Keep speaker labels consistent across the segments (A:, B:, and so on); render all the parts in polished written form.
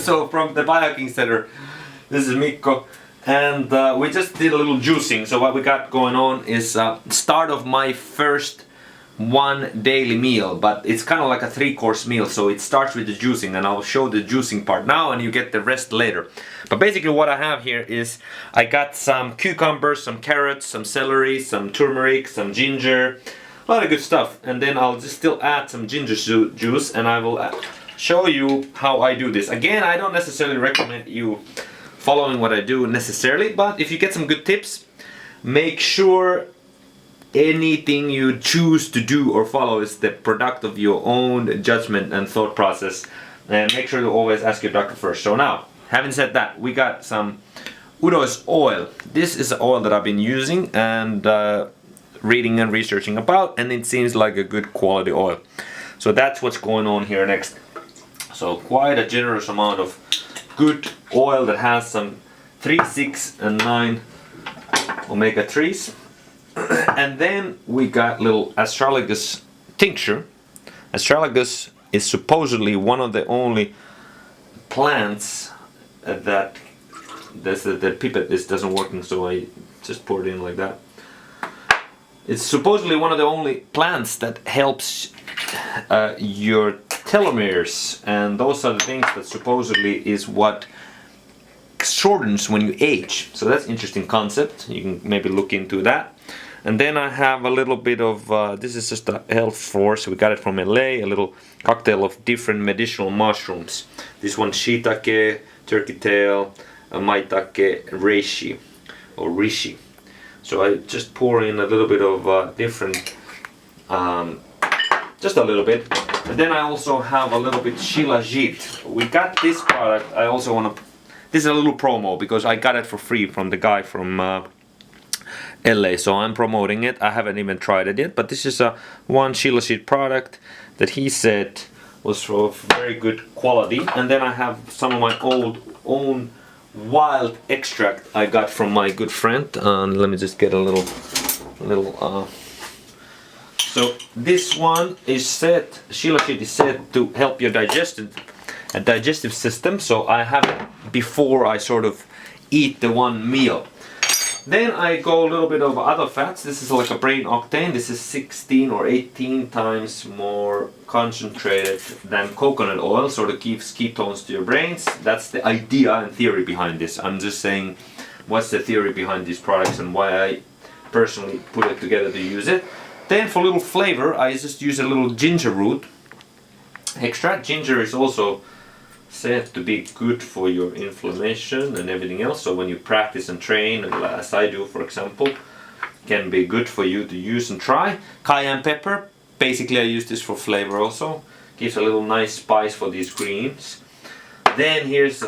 A: So from the Biohacking Center, this is Mikko, and we just did a little juicing. So what we got going on is start of my first one daily meal, but it's kind of like a 3-course meal, so it starts with the juicing, and I'll show the juicing part now and you get the rest later. But basically what I have here is I got some cucumbers, some carrots, some celery, some turmeric, some ginger, a lot of good stuff, and then I'll just still add some ginger juice, and I will show you how I do this. Again, I don't necessarily recommend you following what I do necessarily, but if you get some good tips, make sure anything you choose to do or follow is the product of your own judgment and thought process, and make sure to always ask your doctor first. So now, having said that, we got some Udo's oil. This is the oil that I've been using and reading and researching about, and it seems like a good quality oil. So that's what's going on here next. So quite a generous amount of good oil that has some 3, 6 and 9 omega-3s. And then we got little astragalus tincture. Astragalus is supposedly one of the only plants that the pipette is doesn't working, so I just poured it in like that. It's supposedly one of the only plants that helps your telomeres, and those are the things that supposedly is what shortens when you age. So that's an interesting concept. You can maybe look into that. And then I have a little bit of, this is just a health force, we got it from LA, a little cocktail of different medicinal mushrooms. This one Shiitake, turkey tail, Maitake, Reishi, or Rishi. So I just pour in a little bit of different, just a little bit. And then I also have a little bit Shilajit. We got this product, I also want to, this is a little promo because I got it for free from the guy from LA, so I'm promoting it. I haven't even tried it yet, but this is a one Shilajit product that he said was of very good quality. And then I have some of my own wild extract I got from my good friend. Let me just get a little. So this one is said, Shilajit is said to help your digestive system. So I have it before I sort of eat the one meal. Then I go a little bit of other fats. This is like a brain octane. This is 16 or 18 times more concentrated than coconut oil, so it gives ketones to your brains. That's the idea and theory behind this. I'm just saying what's the theory behind these products and why I personally put it together to use it. Then for a little flavor, I just use a little ginger root extract. Ginger is also said to be good for your inflammation and everything else, so when you practice and train, as I do for example, can be good for you to use and try. Cayenne pepper, basically I use this for flavor also, gives a little nice spice for these greens. Then here's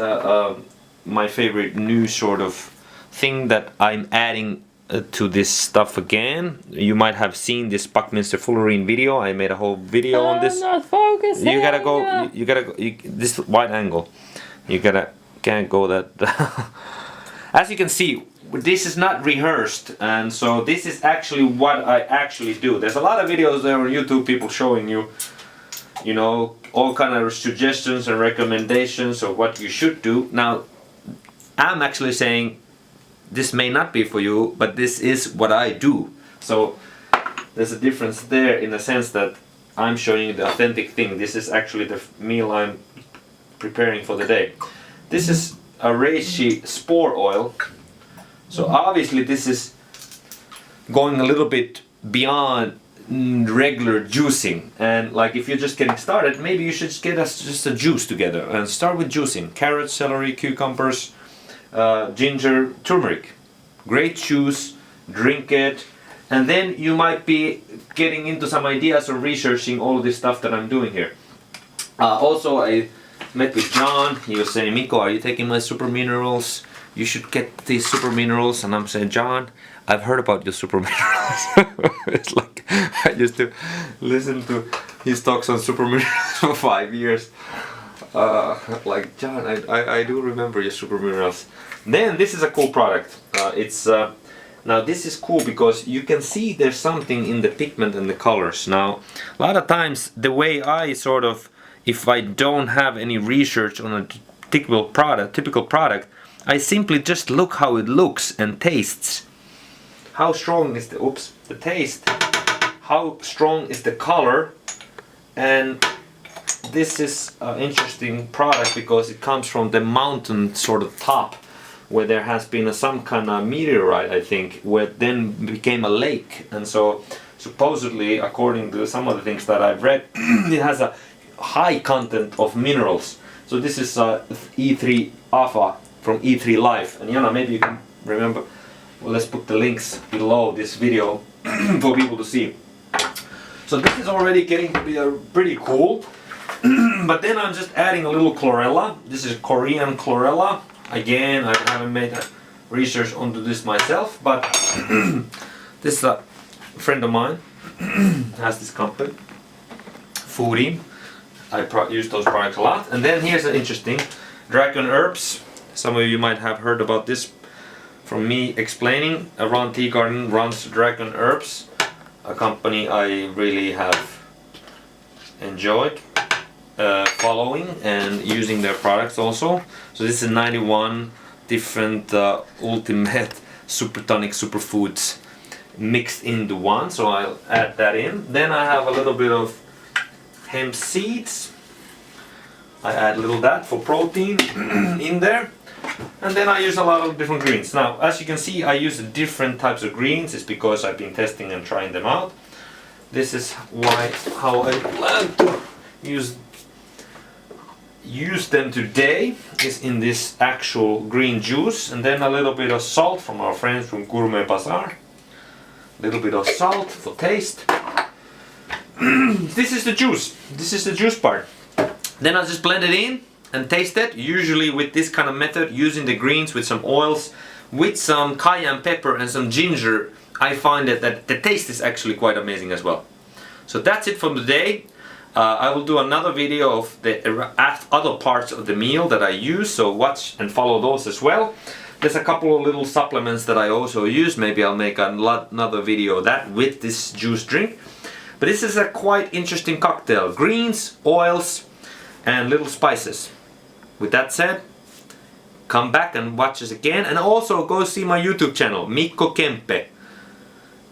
A: my favorite new sort of thing that I'm adding to this stuff again. You might have seen this Buckminsterfullerine video. I made a whole video on this.
B: Not focusing.
A: You gotta go. You gotta go. This wide angle. You can't go that. As you can see, this is not rehearsed, and so this is actually what I actually do. There's a lot of videos there on YouTube, people showing you, you know, all kind of suggestions and recommendations of what you should do. Now, I'm actually saying, this may not be for you, but this is what I do. So there's a difference there in the sense that I'm showing you the authentic thing. This is actually the meal I'm preparing for the day. This is a Reishi Spore Oil. So obviously this is going a little bit beyond regular juicing, and like if you're just getting started, maybe you should just get just a juice together and start with juicing. Carrots, celery, cucumbers, ginger, turmeric. Great juice, drink it, and then you might be getting into some ideas or researching all of this stuff that I'm doing here. Also, I met with John. He was saying, Mikko, are you taking my super minerals? You should get these super minerals. And I'm saying, John, I've heard about your super minerals. It's like I used to listen to his talks on super minerals for 5 years. Like, John, I do remember your super minerals. Then this is a cool product. Now this is cool because you can see there's something in the pigment and the colors. Now a lot of times the way I sort of, if I don't have any research on a typical product, I simply just look how it looks and tastes. How strong is the taste? How strong is the color? And this is an interesting product because it comes from the mountain sort of top, where there has been some kind of meteorite, I think, where it then became a lake. And so supposedly, according to some of the things that I've read, it has a high content of minerals. So this is E3 Alpha from E3 Life. And Jana, maybe you can remember, well, let's put the links below this video for people to see. So this is already getting to be pretty cool. But then I'm just adding a little chlorella. This is Korean chlorella. Again, I haven't made research onto this myself, but this is a friend of mine has this company, Foodie. I use those products a lot. And then here's an interesting dragon herbs. Some of you might have heard about this from me explaining. Around Tea Garden runs Dragon Herbs, a company I really have enjoyed following and using their products also. So this is 91 different ultimate SuperTonic superfoods mixed into one, so I'll add that in. Then I have a little bit of hemp seeds. I add a little of that for protein in there. And then I use a lot of different greens. Now, as you can see, I use different types of greens. It's because I've been testing and trying them out. This is how I plan to use them today, is in this actual green juice, and then a little bit of salt from our friends from Gourmet Bazar. A little bit of salt for taste. This is the juice. This is the juice part. Then I'll just blend it in and taste it, usually with this kind of method, using the greens with some oils, with some cayenne pepper and some ginger. I find that the taste is actually quite amazing as well. So that's it for today. I will do another video of the other parts of the meal that I use, so watch and follow those as well. There's a couple of little supplements that I also use. Maybe I'll make another video of that with this juice drink. But this is a quite interesting cocktail. Greens, oils, and little spices. With that said, come back and watch us again, and also go see my YouTube channel, Mikko Kempe.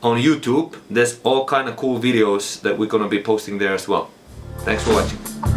A: On YouTube, there's all kind of cool videos that we're gonna be posting there as well. Thanks for watching.